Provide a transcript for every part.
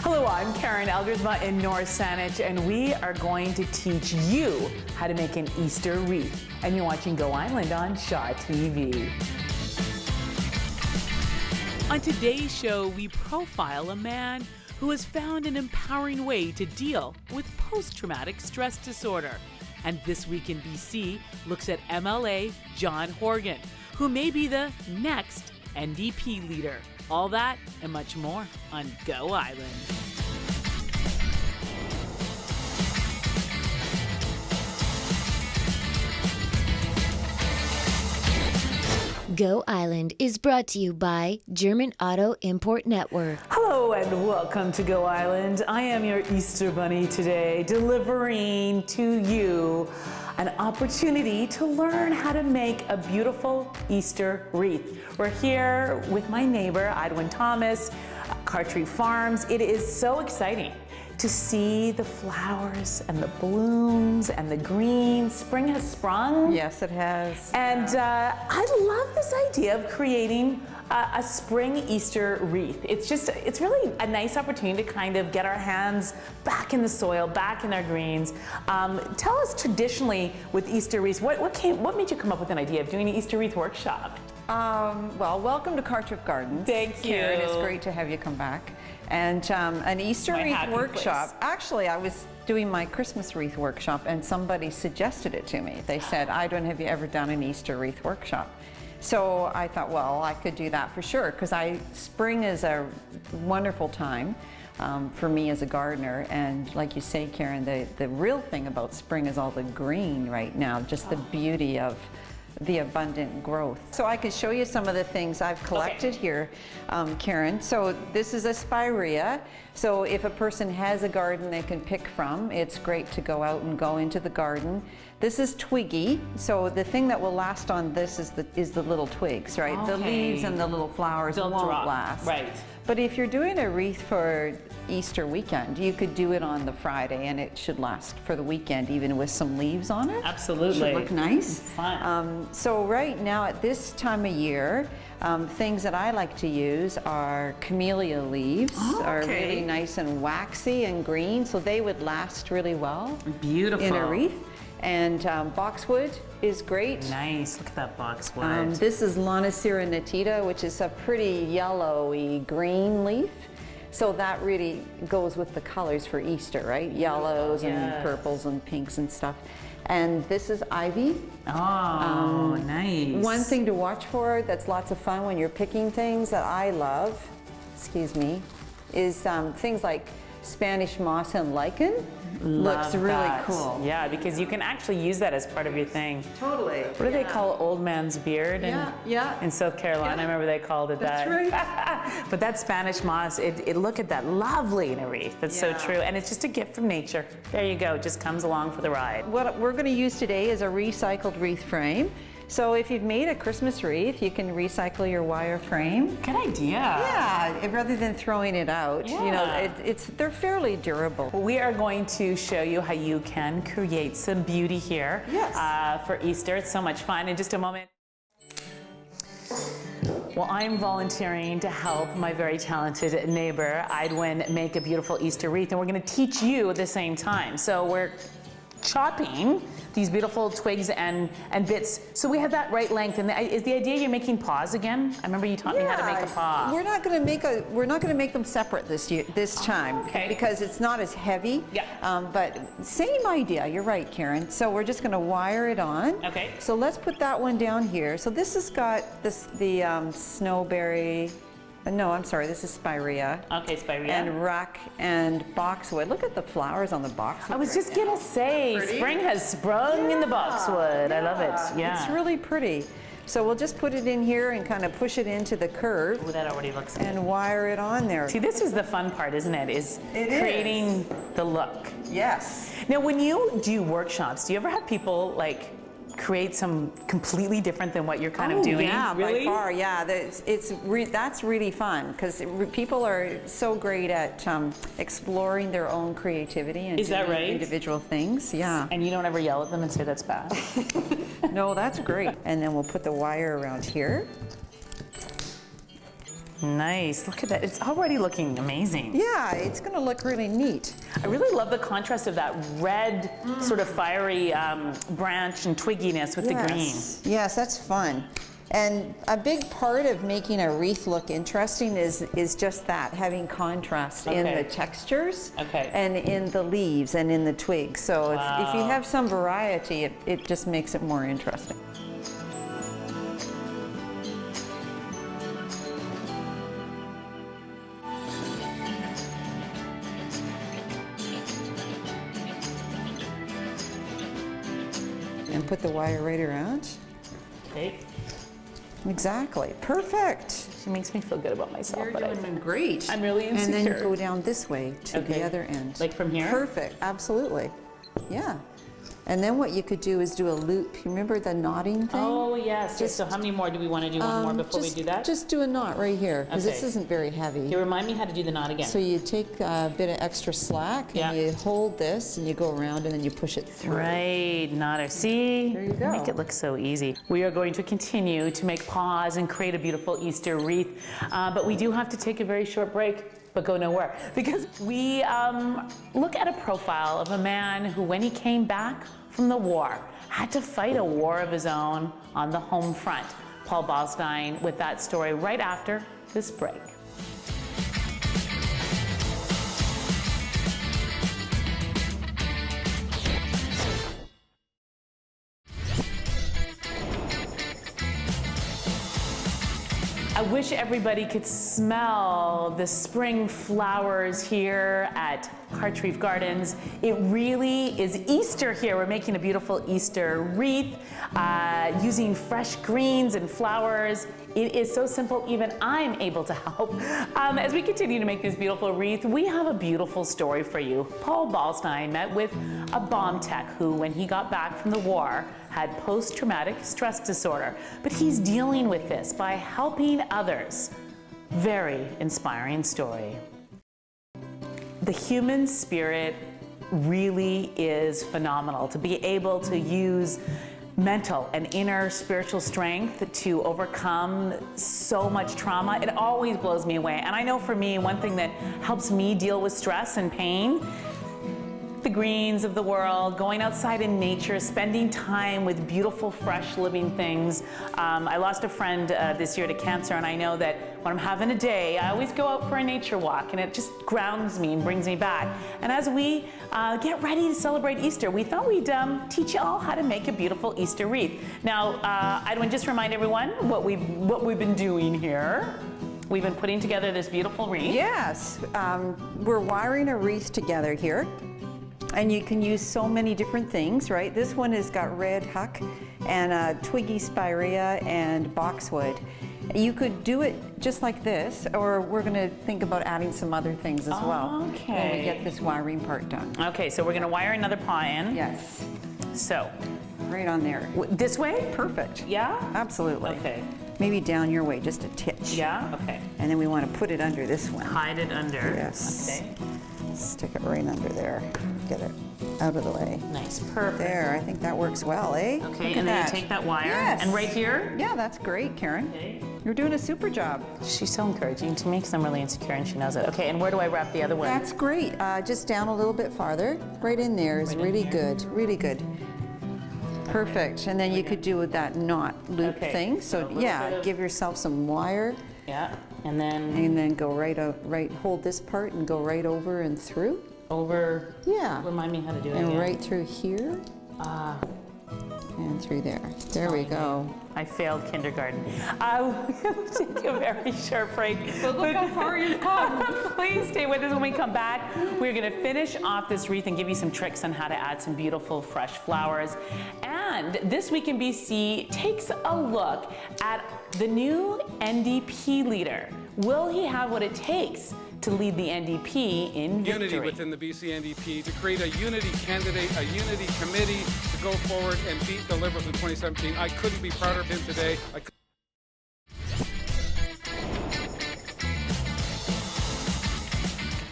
Hello, I'm Karen Elgersma in North Saanich, and we are going to teach you how to make an Easter wreath. And you're watching Go Island on Shaw TV. On today's show, we profile a man who has found an empowering way to deal with post-traumatic stress disorder. And This Week in BC looks at MLA John Horgan, who may be the next NDP leader. All that and much more on Go Island. Go Island is brought to you by German Auto Import Network. Hello and welcome to Go Island. I am your Easter Bunny today, delivering to you an opportunity to learn how to make a beautiful Easter wreath. We're here with my neighbor, Edwin Thomas, Cartree Farms. It is so exciting to see the flowers and the blooms and the green. Spring has sprung. Yes, it has. And I love this idea of creating a spring Easter wreath. It's really a nice opportunity to kind of get our hands back in the soil, back in our greens. Tell us traditionally with Easter wreaths, what made you come up with an idea of doing an Easter wreath workshop? Well, welcome to Cartree Gardens. Thank you. Karen, it's great to have you come back. And an Easter wreath workshop. Actually, I was doing my Christmas wreath workshop and somebody suggested it to me. They said, Idwin, have you ever done an Easter wreath workshop? So I thought, well, I could do that for sure, because spring is a wonderful time for me as a gardener. And like you say, Karen, the real thing about spring is all the green right now, just the beauty of the abundant growth. So I can show you some of the things I've collected here, Karen. So this is a spirea. So if a person has a garden they can pick from, it's great to go out and go into the garden. This is twiggy. So the thing that will last on this is the little twigs, right? Okay. The leaves and the little flowers They'll won't drop. last. Right. But if you're doing a wreath for Easter weekend, you could do it on the Friday and it should last for the weekend, even with some leaves on it. Absolutely. Should look nice. Fun. So right now at this time of year, things that I like to use are camellia leaves. Are really nice and waxy and green, so they would last really well. Beautiful. In a wreath. And boxwood is great. Nice, look at that boxwood. This is Lonicera natita, which is a pretty yellowy green leaf. So that really goes with the colors for Easter, right? Yellows and purples and pinks and stuff. And this is ivy. Oh, nice. One thing to watch for that's lots of fun when you're picking things that I love, excuse me, is things like Spanish moss and lichen. Looks really cool. Yeah, because you can actually use that as part of your thing. Totally. What do they call old man's beard? In South Carolina, I remember they called it that. That's right. But that Spanish moss, look at that, lovely in a wreath. That's so true. And it's just a gift from nature. There you go, just comes along for the ride. What we're going to use today is a recycled wreath frame. So if you've made a Christmas wreath, you can recycle your wire frame. Good idea. Yeah, rather than throwing it out. Yeah. You know, they're fairly durable. We are going to show you how you can create some beauty here for Easter. It's so much fun. In just a moment. Well, I'm volunteering to help my very talented neighbor, Edwin, make a beautiful Easter wreath, and we're going to teach you at the same time. So we're chopping these beautiful twigs and bits, so we have that right length. And is the idea you're making paws again? I remember you taught me how to make a paw. We're not going to make them separate this time because it's not as heavy. Yeah. But same idea. You're right, Karen. So we're just going to wire it on. Okay. So let's put that one down here. So this has got the snowberry. No, I'm sorry, this is spirea. Okay, spirea. And rock and boxwood. Look at the flowers on the boxwood. I was just gonna say, spring has sprung in the boxwood. I love it. Yeah. It's really pretty. So we'll just put it in here and kind of push it into the curve. Ooh, that already looks good. And wire it on there. See, this is the fun part, isn't it? Is creating the look. Yes. Now, when you do workshops, do you ever have people like create some completely different than what you're kind of doing? Yeah, really? by far, yeah. That's really fun because people are so great at exploring their own creativity and doing individual things. Yeah. And you don't ever yell at them and say that's bad? No, that's great. And then we'll put the wire around here. Nice, look at that. It's already looking amazing. Yeah, it's gonna look really neat. I really love the contrast of that red, sort of fiery branch and twigginess with the green. Yes, that's fun. And a big part of making a wreath look interesting is just that, having contrast in the textures and in the leaves and in the twigs. So if you have some variety, it just makes it more interesting. And put the wire right around. Okay. Exactly. Perfect. She makes me feel good about myself. You're doing great. I'm really insecure. And then go down this way to the other end. Like from here? Perfect. Absolutely. Yeah. And then what you could do is do a loop. You remember the knotting thing? Oh, yes. So how many more do we want to do? One more before we do that? Just do a knot right here, because this isn't very heavy. You remind me how to do the knot again. So you take a bit of extra slack, and you hold this, and you go around, and then you push it through. Right, knotter. See? There you go. Make it look so easy. We are going to continue to make paws and create a beautiful Easter wreath, but we do have to take a very short break. But go nowhere, because we look at a profile of a man who, when he came back from the war, had to fight a war of his own on the home front. Paul Ballstein with that story right after this break. I wish everybody could smell the spring flowers here at Hartreef Gardens. It really is Easter here. We're making a beautiful Easter wreath using fresh greens and flowers. It is so simple, even I'm able to help. As we continue to make this beautiful wreath, we have a beautiful story for you. Paul Ballstein met with a bomb tech who, when he got back from the war, had post-traumatic stress disorder. But he's dealing with this by helping others. Very inspiring story. The human spirit really is phenomenal. To be able to use mental and inner spiritual strength to overcome so much trauma, it always blows me away. And I know for me, one thing that helps me deal with stress and pain, the greens of the world, going outside in nature, spending time with beautiful, fresh, living things. I lost a friend this year to cancer, and I know that when I'm having a day, I always go out for a nature walk, and it just grounds me and brings me back. And as we get ready to celebrate Easter, we thought we'd teach you all how to make a beautiful Easter wreath. Now, I want to just remind everyone what we've been doing here. We've been putting together this beautiful wreath. Yes, we're wiring a wreath together here. And you can use so many different things, right? This one has got red huck and twiggy spirea and boxwood. You could do it just like this, or we're gonna think about adding some other things as well. Okay. When we get this wiring part done. Okay, so we're gonna wire another paw in. Yes. So. Right on there. This way? Perfect. Yeah? Absolutely. Okay. Maybe down your way, just a titch. Yeah? Okay. And then we want to put it under this one. Hide it under. Yes. Okay. Stick it right under there. Get it out of the way. Nice, perfect. There, I think that works well, eh? Okay, and then you take that wire. Yes. And right here? Yeah, that's great, Karen. Okay. You're doing a super job. She's so encouraging to me because I'm really insecure and she knows it. Okay, and where do I wrap the other one? That's great. Just down a little bit farther. Right in there is really good, really good. Perfect. And then you could do with that knot loop thing. So yeah, give yourself some wire. Yeah, and then go right out, hold this part and go right over and through. Over. Yeah. Remind me how to do it And again. right through here. And through there. There we go. I failed kindergarten. We'll take a very short break. But look how far you've come. Please stay with us when we come back. We're going to finish off this wreath and give you some tricks on how to add some beautiful fresh flowers. And This Week in BC takes a look at the new NDP leader. Will he have what it takes to lead the NDP in victory? Unity within the BC NDP to create a unity candidate, a unity committee to go forward and beat the Liberals in 2017. I couldn't be prouder of him today.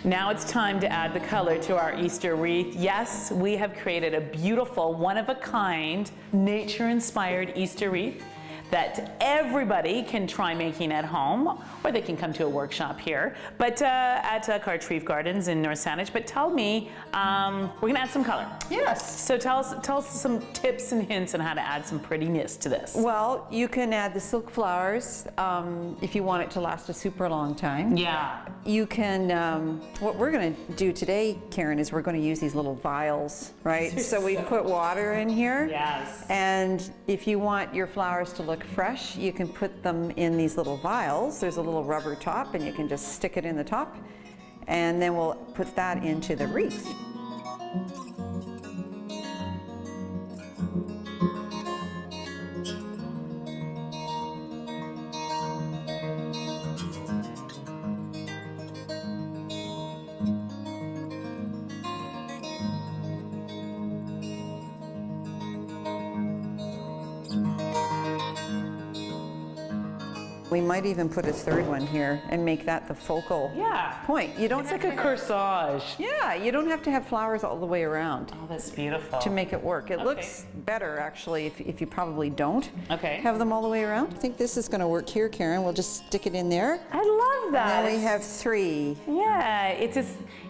Now it's time to add the color to our Easter wreath. Yes, we have created a beautiful, one-of-a-kind, nature-inspired Easter wreath that everybody can try making at home, or they can come to a workshop here, but at Cartreeve Gardens in North Saanich. But tell me, we're gonna add some color. Yes. So tell us some tips and hints on how to add some prettiness to this. Well, you can add the silk flowers if you want it to last a super long time. Yeah. You can, what we're going to do today, Karen, is we're going to use these little vials, right? So we put water in here. Yes. And if you want your flowers to look fresh, you can put them in these little vials. There's a little rubber top, and you can just stick it in the top. And then we'll put that into the wreath. We might even put a third one here and make that the focal point. You don't It's have like a to corsage. Yeah, you don't have to have flowers all the way around Oh, that's beautiful. to make it work. It looks better actually if you probably don't have them all the way around. I think this is going to work here, Karen. We'll just stick it in there. I love that. And then we have 3. Yeah, it's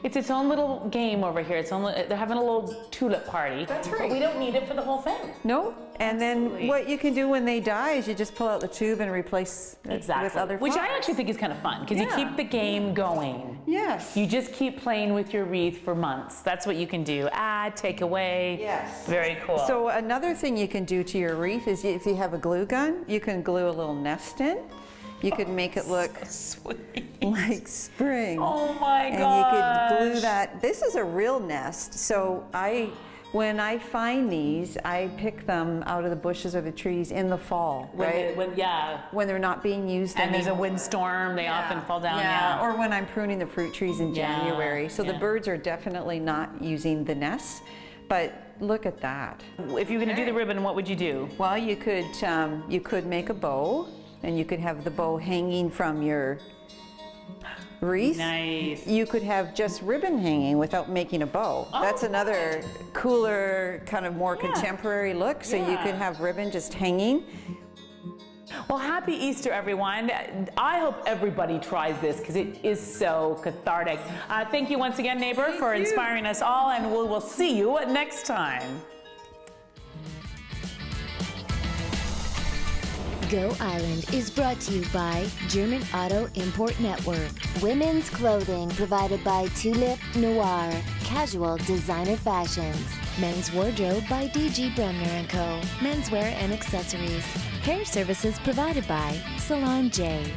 its own little game over here. They're having a little tulip party. That's right. But we don't need it for the whole thing. No, and Absolutely. then what you can do when they die is you just pull out the tube and replace it with other flowers. Which I actually think is kind of fun because you keep the game going. Yes. You just keep playing with your wreath for months. That's what you can do. Add, take away. Yes. Very cool. So another thing you can do to your wreath is if you have a glue gun, you can glue a little nest in. You could make it look sweet. like spring. Oh my gosh. And you could glue that. This is a real nest. So when I find these, I pick them out of the bushes or the trees in the fall, right? When they're not being used and there's a anymore. windstorm, they often fall down. Yeah, or when I'm pruning the fruit trees in Yeah, January. So the yeah. birds are definitely not using the nests, but look at that. If you're going to do the ribbon, what would you do? Well, you could make a bow, and you could have the bow hanging from your wreath. Nice. You could have just ribbon hanging without making a bow. That's another cooler, kind of more contemporary look. So you could have ribbon just hanging. Well, happy Easter, everyone. I hope everybody tries this because it is so cathartic. Thank you once again, neighbor, for inspiring us all, and we will see you next time. Go Island is brought to you by German Auto Import Network. Women's clothing provided by Tulip Noir. Casual designer fashions. Men's wardrobe by DG Bremner & Co. Menswear and accessories. Hair services provided by Salon J.